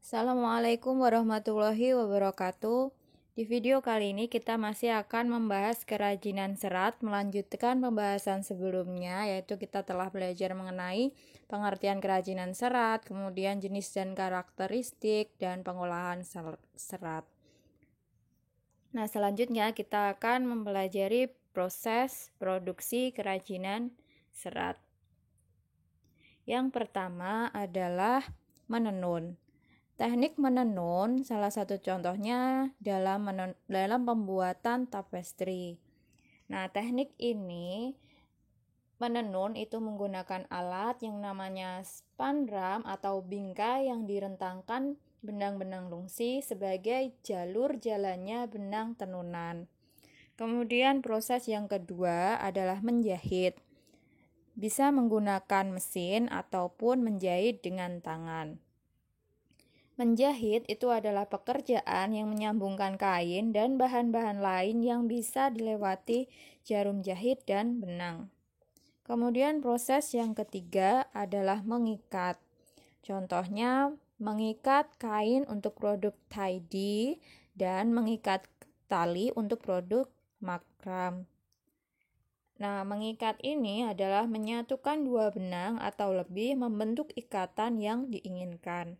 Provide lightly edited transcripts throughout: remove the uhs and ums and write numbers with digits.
Assalamualaikum warahmatullahi wabarakatuh. Di video kali ini kita masih akan membahas kerajinan serat, melanjutkan pembahasan sebelumnya, yaitu kita telah belajar mengenai pengertian kerajinan serat, kemudian jenis dan karakteristik, dan pengolahan serat. Nah, selanjutnya kita akan mempelajari proses produksi kerajinan serat. Yang pertama adalah menenun. Teknik menenun salah satu contohnya dalam pembuatan tapestry. Nah, teknik ini menenun itu menggunakan alat yang namanya spandram atau bingkai yang direntangkan benang-benang lungsi sebagai jalur jalannya benang tenunan. Kemudian proses yang kedua adalah menjahit. Bisa menggunakan mesin ataupun menjahit dengan tangan. Menjahit itu adalah pekerjaan yang menyambungkan kain dan bahan-bahan lain yang bisa dilewati jarum jahit dan benang. Kemudian proses yang ketiga adalah mengikat. Contohnya mengikat kain untuk produk tie-dye dan mengikat tali untuk produk makram. Nah, mengikat ini adalah menyatukan dua benang atau lebih membentuk ikatan yang diinginkan.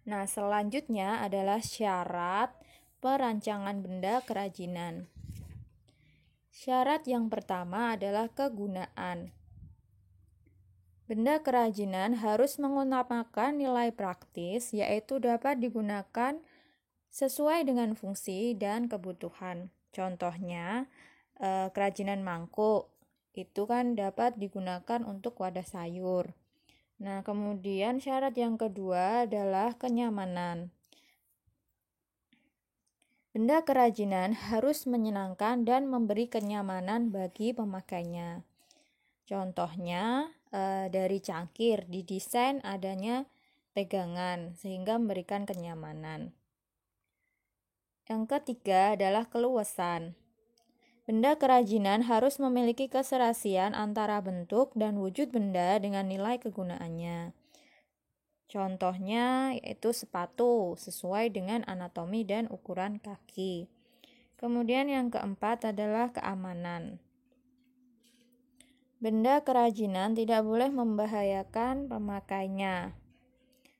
Nah, selanjutnya adalah syarat perancangan benda kerajinan. Syarat yang pertama adalah kegunaan. Benda kerajinan harus mengutamakan nilai praktis, yaitu dapat digunakan sesuai dengan fungsi dan kebutuhan. Contohnya, kerajinan mangkuk itu kan dapat digunakan untuk wadah sayur. Nah, kemudian syarat yang kedua adalah kenyamanan. Benda kerajinan harus menyenangkan dan memberi kenyamanan bagi pemakainya. Contohnya, dari cangkir didesain adanya pegangan sehingga memberikan kenyamanan. Yang ketiga adalah keluasan. Benda kerajinan harus memiliki keserasian antara bentuk dan wujud benda dengan nilai kegunaannya. Contohnya yaitu sepatu sesuai dengan anatomi dan ukuran kaki. Kemudian yang keempat adalah keamanan. Benda kerajinan tidak boleh membahayakan pemakainya.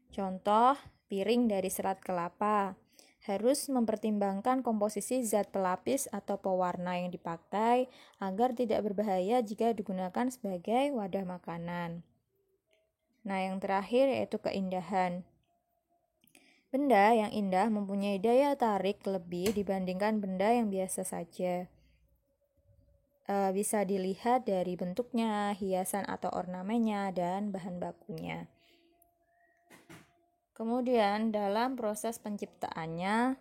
Contoh, piring dari serat kelapa harus mempertimbangkan komposisi zat pelapis atau pewarna yang dipakai agar tidak berbahaya jika digunakan sebagai wadah makanan. Nah, yang terakhir yaitu keindahan. Benda yang indah mempunyai daya tarik lebih dibandingkan benda yang biasa saja. Bisa dilihat dari bentuknya, hiasan atau ornamennya, dan bahan bakunya. Kemudian dalam proses penciptaannya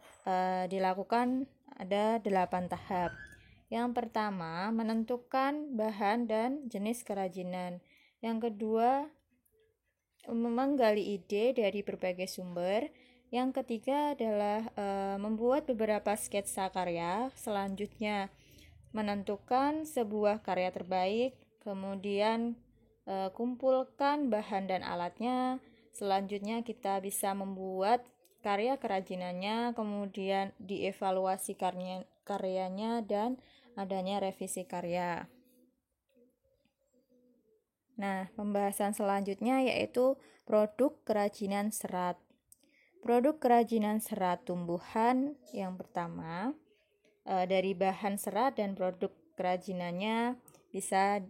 dilakukan ada 8 tahap. Yang pertama, menentukan bahan dan jenis kerajinan. Yang kedua, menggali ide dari berbagai sumber. Yang ketiga adalah membuat beberapa sketsa karya. Selanjutnya, menentukan sebuah karya terbaik. Kemudian kumpulkan bahan dan alatnya. Selanjutnya kita bisa membuat karya kerajinannya, kemudian dievaluasi karyanya dan adanya revisi karya. Nah, pembahasan selanjutnya yaitu produk kerajinan serat. Produk kerajinan serat tumbuhan yang pertama dari bahan serat dan produk kerajinannya bisa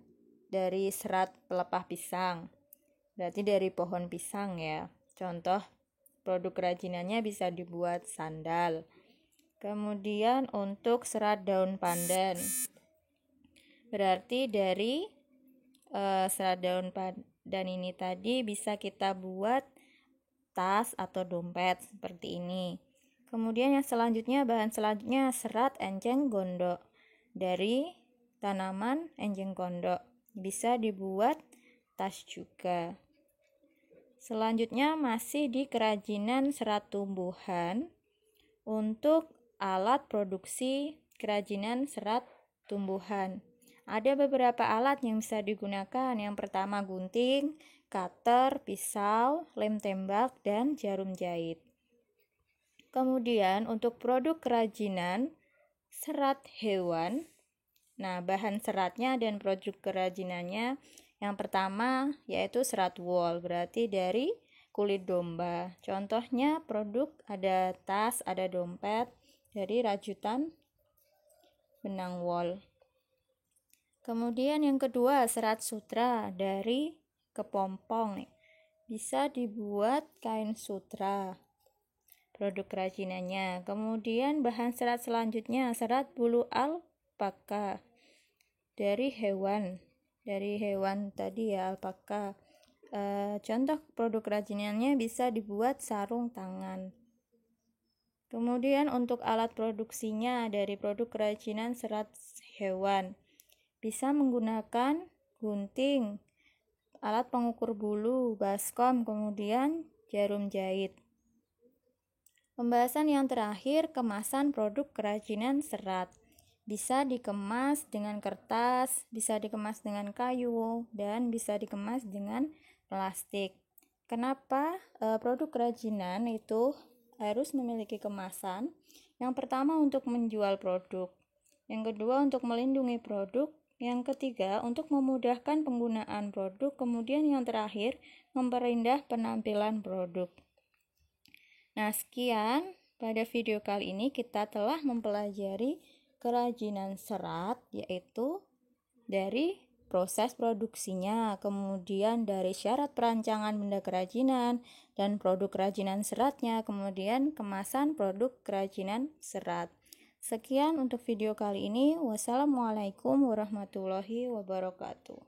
dari serat pelepah pisang. Berarti dari pohon pisang ya. Contoh produk kerajinannya bisa dibuat sandal. Kemudian untuk serat daun pandan. Berarti dari serat daun pandan ini tadi bisa kita buat tas atau dompet seperti ini. Kemudian yang selanjutnya, bahan selanjutnya serat enceng gondok. Dari tanaman enceng gondok bisa dibuat tas juga. Selanjutnya masih di kerajinan serat tumbuhan. Untuk alat produksi kerajinan serat tumbuhan Ada beberapa alat yang bisa digunakan. Yang pertama gunting, cutter, pisau, lem tembak, dan jarum jahit. Kemudian untuk produk kerajinan serat hewan. Nah, bahan seratnya dan produk kerajinannya yang pertama yaitu serat wool, berarti dari kulit domba. Contohnya produk ada tas, ada dompet dari rajutan benang wool. Kemudian yang kedua serat sutra dari kepompong. Bisa dibuat kain sutra. Produk kerajinannya. Kemudian bahan serat selanjutnya serat bulu alpaka dari hewan tadi ya, alpaka. Contoh produk kerajinannya bisa dibuat sarung tangan. Kemudian untuk alat produksinya dari produk kerajinan serat hewan bisa menggunakan gunting, alat pengukur bulu, baskom, kemudian jarum jahit. Pembahasan yang terakhir, kemasan produk kerajinan serat. Bisa dikemas dengan kertas, bisa dikemas dengan kayu, dan bisa dikemas dengan plastik. Kenapa produk kerajinan itu harus memiliki kemasan? Yang pertama untuk menjual produk, yang kedua untuk melindungi produk, yang ketiga untuk memudahkan penggunaan produk, kemudian yang terakhir memperindah penampilan produk. Nah, sekian pada video kali ini kita telah mempelajari kerajinan serat, yaitu dari proses produksinya, kemudian dari syarat perancangan benda kerajinan dan produk kerajinan seratnya, kemudian kemasan produk kerajinan serat. Sekian untuk video kali ini. Wassalamualaikum warahmatullahi wabarakatuh.